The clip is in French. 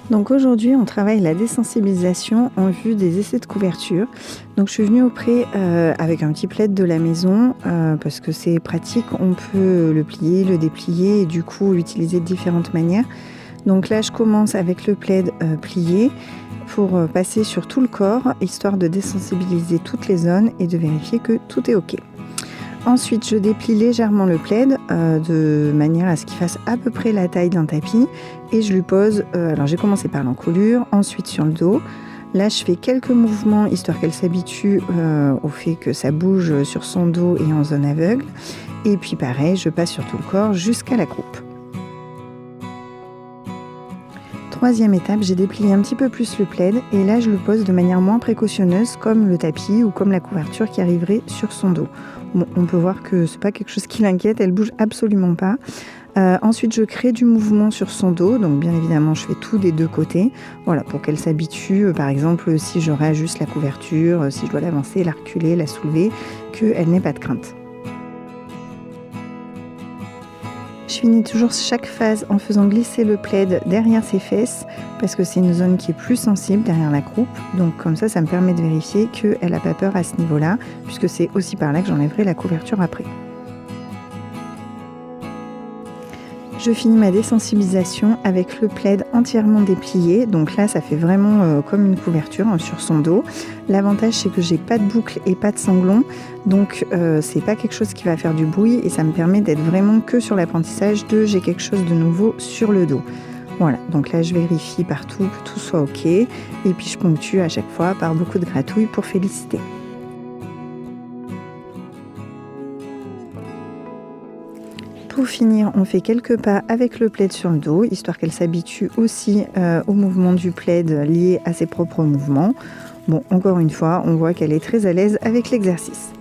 Donc aujourd'hui, on travaille la désensibilisation en vue des essais de couverture. Donc je suis venue auprès avec un petit plaid de la maison parce que c'est pratique, on peut le plier, le déplier et du coup l'utiliser de différentes manières. Donc là, je commence avec le plaid plié pour passer sur tout le corps, histoire de désensibiliser toutes les zones et de vérifier que tout est OK. Ensuite, je déplie légèrement le plaid de manière à ce qu'il fasse à peu près la taille d'un tapis et je lui pose, alors j'ai commencé par l'encolure, ensuite sur le dos. Là, je fais quelques mouvements histoire qu'elle s'habitue au fait que ça bouge sur son dos et en zone aveugle. Et puis pareil, je passe sur tout le corps jusqu'à la croupe. Troisième étape, j'ai déplié un petit peu plus le plaid et là je le pose de manière moins précautionneuse comme le tapis ou comme la couverture qui arriverait sur son dos. Bon, on peut voir que c'est pas quelque chose qui l'inquiète, elle bouge absolument pas. Ensuite je crée du mouvement sur son dos, donc bien évidemment je fais tout des deux côtés, voilà, pour qu'elle s'habitue, par exemple si je réajuste la couverture, si je dois l'avancer, la reculer, la soulever, qu'elle n'ait pas de crainte. Je finis toujours chaque phase en faisant glisser le plaid derrière ses fesses parce que c'est une zone qui est plus sensible derrière la croupe. Donc comme ça me permet de vérifier qu'elle n'a pas peur à ce niveau-là puisque c'est aussi par là que j'enlèverai la couverture après. Je finis ma désensibilisation avec le plaid entièrement déplié. Donc là, ça fait vraiment comme une couverture sur son dos. L'avantage, c'est que j'ai pas de boucle et pas de sanglon. Donc, c'est pas quelque chose qui va faire du bruit et ça me permet d'être vraiment que sur l'apprentissage de j'ai quelque chose de nouveau sur le dos. Voilà, donc là, je vérifie partout que tout soit OK. Et puis, je ponctue à chaque fois par beaucoup de gratouilles pour féliciter. Pour finir, on fait quelques pas avec le plaid sur le dos, histoire qu'elle s'habitue aussi au mouvement du plaid lié à ses propres mouvements. Bon, encore une fois, on voit qu'elle est très à l'aise avec l'exercice.